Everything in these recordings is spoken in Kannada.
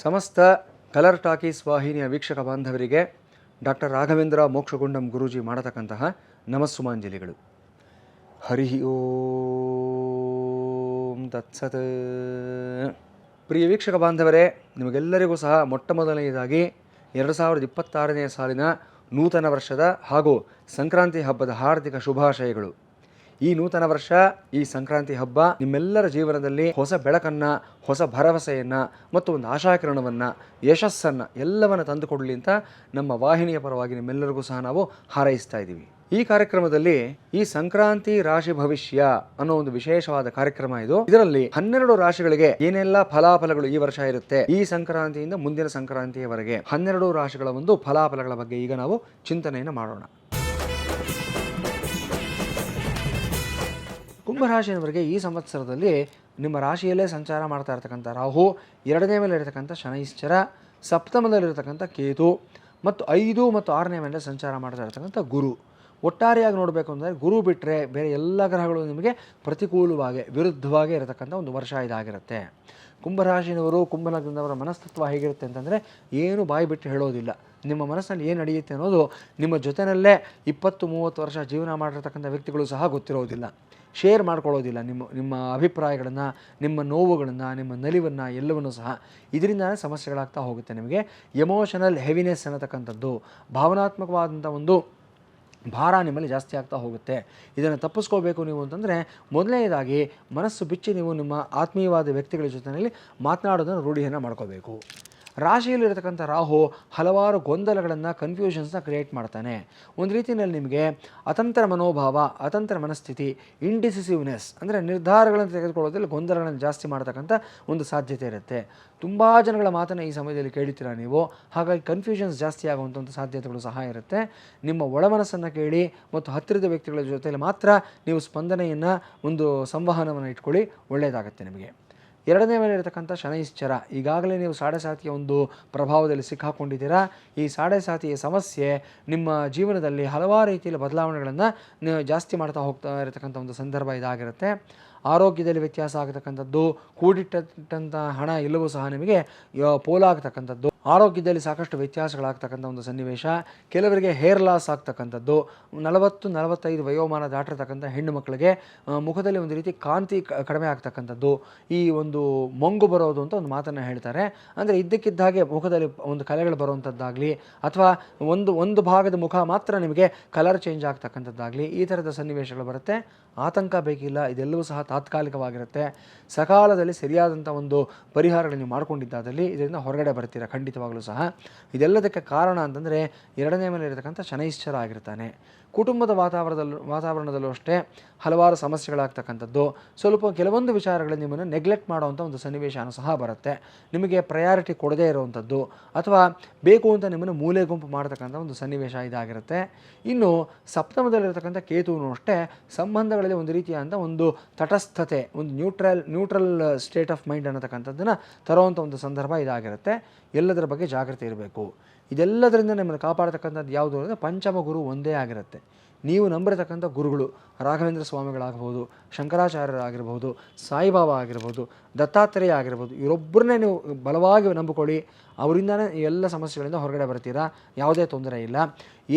ಸಮಸ್ತ ಕಲರ್ ಟಾಕೀಸ್ ವಾಹಿನಿಯ ವೀಕ್ಷಕ ಬಾಂಧವರಿಗೆ ಡಾಕ್ಟರ್ ರಾಘವೇಂದ್ರ ಮೋಕ್ಷಗುಂಡಂ ಗುರೂಜಿ ಮಾಡತಕ್ಕಂತಹ ನಮಸ್ಸುಮಾಂಜಲಿಗಳು. ಹರಿ ಓಂ ತತ್ಸತ್. ಪ್ರಿಯ ವೀಕ್ಷಕ ಬಾಂಧವರೇ, ನಿಮಗೆಲ್ಲರಿಗೂ ಸಹ ಮೊಟ್ಟಮೊದಲನೆಯದಾಗಿ 2026ನೇ ಸಾಲಿನ ನೂತನ ವರ್ಷದ ಹಾಗೂ ಸಂಕ್ರಾಂತಿ ಹಬ್ಬದ ಹಾರ್ದಿಕ ಶುಭಾಶಯಗಳು. ಈ ನೂತನ ವರ್ಷ, ಈ ಸಂಕ್ರಾಂತಿ ಹಬ್ಬ ನಿಮ್ಮೆಲ್ಲರ ಜೀವನದಲ್ಲಿ ಹೊಸ ಬೆಳಕನ್ನು, ಹೊಸ ಭರವಸೆಯನ್ನು ಮತ್ತು ಒಂದು ಆಶಾಕಿರಣವನ್ನು, ಯಶಸ್ಸನ್ನು ಎಲ್ಲವನ್ನು ತಂದುಕೊಡಲಿ ಅಂತ ನಮ್ಮ ವಾಹಿನಿಯ ಪರವಾಗಿ ನಿಮ್ಮೆಲ್ಲರಿಗೂ ಸಹ ನಾವು ಹಾರೈಸ್ತಾ ಇದ್ದೀವಿ. ಈ ಕಾರ್ಯಕ್ರಮದಲ್ಲಿ ಈ ಸಂಕ್ರಾಂತಿ ರಾಶಿ ಭವಿಷ್ಯ ಅನ್ನೋ ಒಂದು ವಿಶೇಷವಾದ ಕಾರ್ಯಕ್ರಮ ಇದು. ಇದರಲ್ಲಿ 12 ರಾಶಿಗಳಿಗೆ ಏನೆಲ್ಲ ಫಲಾಫಲಗಳು ಈ ವರ್ಷ ಇರುತ್ತೆ, ಈ ಸಂಕ್ರಾಂತಿಯಿಂದ ಮುಂದಿನ ಸಂಕ್ರಾಂತಿಯವರೆಗೆ 12 ರಾಶಿಗಳ ಒಂದು ಫಲಾಫಲಗಳ ಬಗ್ಗೆ ಈಗ ನಾವು ಚಿಂತನೆಯನ್ನು ಮಾಡೋಣ. ಕುಂಭರಾಶಿಯವರಿಗೆ ಈ ಸಂವತ್ಸರದಲ್ಲಿ ನಿಮ್ಮ ರಾಶಿಯಲ್ಲೇ ಸಂಚಾರ ಮಾಡ್ತಾ ಇರ್ತಕ್ಕಂಥ ರಾಹು, 2ನೇ ಮೇಲೆ ಇರತಕ್ಕಂಥ ಶನೈಶ್ಚರ, ಸಪ್ತಮದಲ್ಲಿರತಕ್ಕಂಥ ಕೇತು ಮತ್ತು 5 ಮತ್ತು 6ನೇ ಮೇಲೆ ಸಂಚಾರ ಮಾಡ್ತಾ ಇರ್ತಕ್ಕಂಥ ಗುರು. ಒಟ್ಟಾರೆಯಾಗಿ ನೋಡಬೇಕು ಅಂದರೆ ಗುರು ಬಿಟ್ಟರೆ ಬೇರೆ ಎಲ್ಲ ಗ್ರಹಗಳು ನಿಮಗೆ ಪ್ರತಿಕೂಲವಾಗಿ, ವಿರುದ್ಧವಾಗಿ ಇರತಕ್ಕಂಥ ಒಂದು ವರ್ಷ ಇದಾಗಿರುತ್ತೆ. ಕುಂಭರಾಶಿನವರು, ಕುಂಭಲಗ್ನದವರ ಮನಸ್ತತ್ವ ಹೇಗಿರುತ್ತೆ ಅಂತಂದರೆ, ಏನು ಬಾಯಿ ಬಿಟ್ಟು ಹೇಳೋದಿಲ್ಲ. ನಿಮ್ಮ ಮನಸ್ಸಲ್ಲಿ ಏನು ನಡೆಯುತ್ತೆ ಅನ್ನೋದು ನಿಮ್ಮ ಜೊತೆಯಲ್ಲೇ 20-30 ವರ್ಷ ಜೀವನ ಮಾಡಿರ್ತಕ್ಕಂಥ ವ್ಯಕ್ತಿಗಳು ಸಹ ಗೊತ್ತಿರೋದಿಲ್ಲ. ಶೇರ್ ಮಾಡ್ಕೊಳ್ಳೋದಿಲ್ಲ ನಿಮ್ಮ ಅಭಿಪ್ರಾಯಗಳನ್ನು, ನಿಮ್ಮ ನೋವುಗಳನ್ನು, ನಿಮ್ಮ ನಲಿವನ್ನು ಎಲ್ಲವನ್ನೂ ಸಹ. ಇದರಿಂದನೇ ಸಮಸ್ಯೆಗಳಾಗ್ತಾ ಹೋಗುತ್ತೆ. ನಿಮಗೆ ಎಮೋಷನಲ್ ಹೆವಿನೆಸ್ ಅನ್ನತಕ್ಕಂಥದ್ದು, ಭಾವನಾತ್ಮಕವಾದಂಥ ಒಂದು ಭಾರ ನಿಮ್ಮಲ್ಲಿ ಜಾಸ್ತಿ ಆಗ್ತಾ ಹೋಗುತ್ತೆ. ಇದನ್ನು ತಪ್ಪಿಸ್ಕೋಬೇಕು ನೀವು ಅಂತಂದರೆ, ಮೊದಲನೇದಾಗಿ ಮನಸ್ಸು ಬಿಚ್ಚಿ ನೀವು ನಿಮ್ಮ ಆತ್ಮೀಯವಾದ ವ್ಯಕ್ತಿಗಳ ಜೊತೆಯಲ್ಲಿ ಮಾತನಾಡೋದನ್ನು ರೂಢಿಯನ್ನು ಮಾಡ್ಕೋಬೇಕು. ರಾಶಿಯಲ್ಲಿರತಕ್ಕಂಥ ರಾಹು ಹಲವಾರು ಗೊಂದಲಗಳನ್ನು, ಕನ್ಫ್ಯೂಷನ್ಸ್ನ ಕ್ರಿಯೇಟ್ ಮಾಡ್ತಾನೆ. ಒಂದು ರೀತಿಯಲ್ಲಿ ನಿಮಗೆ ಅತಂತ್ರ ಮನೋಭಾವ, ಅತಂತ್ರ ಮನಸ್ಥಿತಿ, ಇಂಡಿಸಿಸಿವ್ನೆಸ್ ಅಂದರೆ ನಿರ್ಧಾರಗಳನ್ನು ತೆಗೆದುಕೊಳ್ಳೋದ್ರಲ್ಲಿ ಗೊಂದಲಗಳನ್ನು ಜಾಸ್ತಿ ಮಾಡ್ತಕ್ಕಂಥ ಒಂದು ಸಾಧ್ಯತೆ ಇರುತ್ತೆ. ತುಂಬ ಜನಗಳ ಮಾತನ್ನು ಈ ಸಮಯದಲ್ಲಿ ಕೇಳುತ್ತೀರಾ ನೀವು, ಹಾಗಾಗಿ ಕನ್ಫ್ಯೂಷನ್ಸ್ ಜಾಸ್ತಿ ಆಗುವಂಥ ಒಂದು ಸಾಧ್ಯತೆಗಳು ಸಹ ಇರುತ್ತೆ. ನಿಮ್ಮ ಒಳಮನಸ್ಸನ್ನು ಕೇಳಿ ಮತ್ತು ಹತ್ತಿರದ ವ್ಯಕ್ತಿಗಳ ಜೊತೆಯಲ್ಲಿ ಮಾತ್ರ ನೀವು ಸ್ಪಂದನೆಯನ್ನು, ಒಂದು ಸಂವಹನವನ್ನು ಇಟ್ಕೊಳ್ಳಿ, ಒಳ್ಳೆಯದಾಗುತ್ತೆ ನಿಮಗೆ. 2ನೇ ಮೇಲೆ ಇರತಕ್ಕಂಥ ಶನೈಶ್ಚರ, ಈಗಾಗಲೇ ನೀವು ಸಾಡೆ ಸಾತಿಯ ಒಂದು ಪ್ರಭಾವದಲ್ಲಿ ಸಿಕ್ಕಾಕೊಂಡಿದ್ದೀರಾ. ಈ ಸಾಡೆ ಸಾತಿಯ ಸಮಸ್ಯೆ ನಿಮ್ಮ ಜೀವನದಲ್ಲಿ ಹಲವಾರು ರೀತಿಯಲ್ಲಿ ಬದಲಾವಣೆಗಳನ್ನು ನೀವು ಜಾಸ್ತಿ ಮಾಡ್ತಾ ಹೋಗ್ತಾ ಇರತಕ್ಕಂಥ ಒಂದು ಸಂದರ್ಭ ಇದಾಗಿರುತ್ತೆ. ಆರೋಗ್ಯದಲ್ಲಿ ವ್ಯತ್ಯಾಸ ಆಗತಕ್ಕಂಥದ್ದು, ಕೂಡಿಟ್ಟಂಥ ಹಣ ಎಲ್ಲವೂ ಸಹ ನಿಮಗೆ ಪೋಲಾಗತಕ್ಕಂಥದ್ದು, ಆರೋಗ್ಯದಲ್ಲಿ ಸಾಕಷ್ಟು ವ್ಯತ್ಯಾಸಗಳಾಗ್ತಕ್ಕಂಥ ಒಂದು ಸನ್ನಿವೇಶ. ಕೆಲವರಿಗೆ ಹೇರ್ ಲಾಸ್ ಆಗ್ತಕ್ಕಂಥದ್ದು, 40-45 ವಯೋಮಾನ ದಾಟಿರ್ತಕ್ಕಂಥ ಹೆಣ್ಣು ಮಕ್ಕಳಿಗೆ ಮುಖದಲ್ಲಿ ಒಂದು ರೀತಿ ಕಾಂತಿ ಕಡಿಮೆ ಆಗ್ತಕ್ಕಂಥದ್ದು, ಈ ಒಂದು ಮೊಂಗು ಬರೋದು ಅಂತ ಒಂದು ಮಾತನ್ನು ಹೇಳ್ತಾರೆ. ಅಂದರೆ ಇದ್ದಕ್ಕಿದ್ದಾಗೆ ಮುಖದಲ್ಲಿ ಒಂದು ಕಲೆಗಳು ಬರುವಂಥದ್ದಾಗಲಿ, ಅಥವಾ ಒಂದು ಭಾಗದ ಮುಖ ಮಾತ್ರ ನಿಮಗೆ ಕಲರ್ ಚೇಂಜ್ ಆಗ್ತಕ್ಕಂಥದ್ದಾಗಲಿ, ಈ ಥರದ ಸನ್ನಿವೇಶಗಳು ಬರುತ್ತೆ. ಆತಂಕ ಬೇಕಿಲ್ಲ, ಇದೆಲ್ಲವೂ ಸಹ ತಾತ್ಕಾಲಿಕವಾಗಿರುತ್ತೆ. ಸಕಾಲದಲ್ಲಿ ಸರಿಯಾದಂಥ ಒಂದು ಪರಿಹಾರಗಳು ನೀವು ಮಾಡ್ಕೊಂಡಿದ್ದಾದಲ್ಲಿ ಇದರಿಂದ ಹೊರಗಡೆ ಬರ್ತೀರಾ ಖಂಡಿತವಾಗಲೂ ಸಹ. ಇದೆಲ್ಲದಕ್ಕೆ ಕಾರಣ ಅಂತಂದರೆ 2ನೇ ಮೇಲೆ ಇರತಕ್ಕಂಥ ಶನೈಶ್ಚರ ಆಗಿರ್ತಾನೆ. ಕುಟುಂಬದ ವಾತಾವರಣದಲ್ಲೂ ಅಷ್ಟೇ ಹಲವಾರು ಸಮಸ್ಯೆಗಳಾಗ್ತಕ್ಕಂಥದ್ದು, ಕೆಲವೊಂದು ವಿಚಾರಗಳಲ್ಲಿ ನಿಮ್ಮನ್ನು ನೆಗ್ಲೆಕ್ಟ್ ಮಾಡುವಂಥ ಒಂದು ಸನ್ನಿವೇಶನೂ ಸಹ ಬರುತ್ತೆ. ನಿಮಗೆ ಪ್ರಯಾರಿಟಿ ಕೊಡದೇ ಇರುವಂಥದ್ದು, ಅಥವಾ ಬೇಕು ಅಂತ ನಿಮ್ಮನ್ನು ಮೂಲೆ ಗುಂಪು ಮಾಡ್ತಕ್ಕಂಥ ಒಂದು ಸನ್ನಿವೇಶ ಇದಾಗಿರುತ್ತೆ. ಇನ್ನು ಸಪ್ತಮದಲ್ಲಿರತಕ್ಕಂಥ ಕೇತುವು ಅಷ್ಟೇ ಸಂಬಂಧಗಳಲ್ಲಿ ಒಂದು ರೀತಿಯಾದಂಥ ಒಂದು ತಟಸ್ಥತೆ, ಒಂದು ನ್ಯೂಟ್ರಲ್ ಸ್ಟೇಟ್ ಆಫ್ ಮೈಂಡ್ ಅನ್ನತಕ್ಕಂಥದ್ದನ್ನು ತರುವಂಥ ಒಂದು ಸಂದರ್ಭ ಇದಾಗಿರುತ್ತೆ. ಎಲ್ಲದರ ಬಗ್ಗೆ ಜಾಗೃತಿ ಇರಬೇಕು. ಇದೆಲ್ಲದರಿಂದ ನಿಮ್ಮನ್ನು ಕಾಪಾಡತಕ್ಕಂಥದ್ದು ಯಾವುದು ಅಂದರೆ ಪಂಚಮ ಗುರು ಒಂದೇ ಆಗಿರುತ್ತೆ. ನೀವು ನಂಬಿರತಕ್ಕಂಥ ಗುರುಗಳು ರಾಘವೇಂದ್ರ ಸ್ವಾಮಿಗಳಾಗಬಹುದು, ಶಂಕರಾಚಾರ್ಯರಾಗಿರ್ಬೋದು, ಸಾಯಿಬಾಬಾ ಆಗಿರ್ಬೋದು, ದತ್ತಾತ್ರೇಯ ಆಗಿರ್ಬೋದು, ಇವರೊಬ್ಬರನ್ನೇ ನೀವು ಬಲವಾಗಿ ನಂಬಿಕೊಳ್ಳಿ. ಅವರಿಂದನೇ ಎಲ್ಲ ಸಮಸ್ಯೆಗಳಿಂದ ಹೊರಗಡೆ ಬರ್ತೀರಾ, ಯಾವುದೇ ತೊಂದರೆ ಇಲ್ಲ.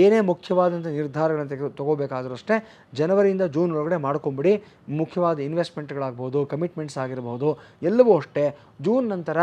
ಏನೇ ಮುಖ್ಯವಾದಂಥ ನಿರ್ಧಾರಗಳನ್ನು ತಗೋಬೇಕಾದ್ರೂ ಅಷ್ಟೇ ಜನವರಿಯಿಂದ ಜೂನ್ ಒಳಗಡೆ ಮಾಡ್ಕೊಂಬಿಡಿ. ಮುಖ್ಯವಾದ ಇನ್ವೆಸ್ಟ್ಮೆಂಟ್ಗಳಾಗ್ಬೋದು, ಕಮಿಟ್ಮೆಂಟ್ಸ್ ಆಗಿರ್ಬೋದು, ಎಲ್ಲವೂ ಅಷ್ಟೇ ಜೂನ್ ನಂತರ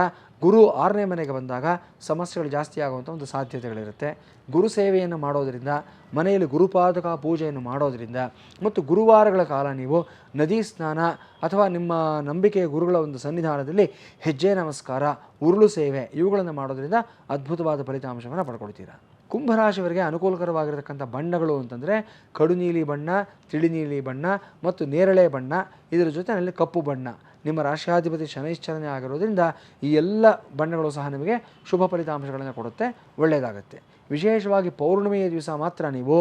ಗುರು 6ನೇ ಮನೆಗೆ ಬಂದಾಗ ಸಮಸ್ಯೆಗಳು ಜಾಸ್ತಿ ಆಗುವಂಥ ಒಂದು ಸಾಧ್ಯತೆಗಳಿರುತ್ತೆ. ಗುರು ಸೇವೆಯನ್ನು ಮಾಡೋದರಿಂದ, ಮನೆಯಲ್ಲಿ ಗುರುಪಾದಕ ಪೂಜೆಯನ್ನು ಮಾಡೋದರಿಂದ, ಮತ್ತು ಗುರುವಾರಗಳ ಕಾಲ ನೀವು ನದಿ ಸ್ನಾನ ಅಥವಾ ನಿಮ್ಮ ನಂಬಿಕೆಯ ಗುರುಗಳ ಒಂದು ಸನ್ನಿಧಾನದಲ್ಲಿ ಹೆಜ್ಜೆ ನಮಸ್ಕಾರ, ಉರುಳು ಸೇವೆ ಇವುಗಳನ್ನು ಮಾಡೋದರಿಂದ ಅದ್ಭುತವಾದ ಫಲಿತಾಂಶವನ್ನು ಪಡ್ಕೊಳ್ತೀರಾ. ಕುಂಭರಾಶಿಯವರಿಗೆ ಅನುಕೂಲಕರವಾಗಿರತಕ್ಕಂಥ ಬಣ್ಣಗಳು ಅಂತಂದರೆ ಕಡು ನೀಲಿ ಬಣ್ಣ, ತಿಳಿ ನೀಲಿ ಬಣ್ಣ ಮತ್ತು ನೇರಳೆ ಬಣ್ಣ, ಇದರ ಜೊತೆಯಲ್ಲಿ ಕಪ್ಪು ಬಣ್ಣ. ನಿಮ್ಮ ರಾಶಿಯಾಧಿಪತಿ ಶನೈಶ್ಚರನೇ ಆಗಿರೋದ್ರಿಂದ ಈ ಎಲ್ಲ ಬಣ್ಣಗಳು ಸಹ ನಿಮಗೆ ಶುಭ ಫಲಿತಾಂಶಗಳನ್ನು ಕೊಡುತ್ತೆ, ಒಳ್ಳೆಯದಾಗುತ್ತೆ. ವಿಶೇಷವಾಗಿ ಪೌರ್ಣಿಮೆಯ ದಿವಸ ಮಾತ್ರ ನೀವು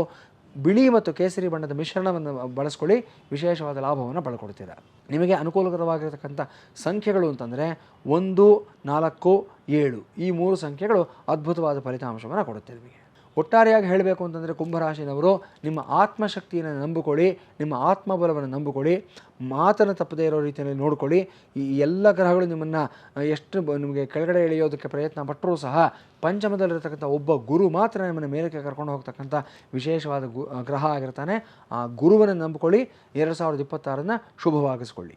ಬಿಳಿ ಮತ್ತು ಕೇಸರಿ ಬಣ್ಣದ ಮಿಶ್ರಣವನ್ನು ಬಳಸ್ಕೊಳ್ಳಿ, ವಿಶೇಷವಾದ ಲಾಭವನ್ನು ಪಡ್ಕೊಳ್ತೀರಾ. ನಿಮಗೆ ಅನುಕೂಲಕರವಾಗಿರತಕ್ಕಂಥ ಸಂಖ್ಯೆಗಳು ಅಂತಂದರೆ 1, 4, 7 ಈ 3 ಸಂಖ್ಯೆಗಳು ಅದ್ಭುತವಾದ ಫಲಿತಾಂಶವನ್ನು ಕೊಡುತ್ತೆ ನಿಮಗೆ. ಒಟ್ಟಾರೆಯಾಗಿ ಹೇಳಬೇಕು ಅಂತಂದರೆ ಕುಂಭರಾಶಿನವರು ನಿಮ್ಮ ಆತ್ಮಶಕ್ತಿಯನ್ನು ನಂಬಿಕೊಳ್ಳಿ, ನಿಮ್ಮ ಆತ್ಮಬಲವನ್ನು ನಂಬಿಕೊಳ್ಳಿ, ಮಾತನ್ನು ತಪ್ಪದೇ ಇರೋ ರೀತಿಯಲ್ಲಿ ನೋಡಿಕೊಳ್ಳಿ. ಈ ಎಲ್ಲ ಗ್ರಹಗಳು ನಿಮ್ಮನ್ನು ಎಷ್ಟು ನಿಮಗೆ ಕೆಳಗಡೆ ಎಳೆಯೋದಕ್ಕೆ ಪ್ರಯತ್ನ ಪಟ್ಟರೂ ಸಹ ಪಂಚಮದಲ್ಲಿರ್ತಕ್ಕಂಥ ಒಬ್ಬ ಗುರು ಮಾತ್ರ ನಿಮ್ಮನ್ನು ಮೇಲಕ್ಕೆ ಕರ್ಕೊಂಡು ಹೋಗ್ತಕ್ಕಂಥ ವಿಶೇಷವಾದ ಗ್ರಹ ಆಗಿರ್ತಾನೆ. ಆ ಗುರುವನ್ನು ನಂಬಿಕೊಳ್ಳಿ. 2026 ಶುಭವಾಗಿಸ್ಕೊಳ್ಳಿ.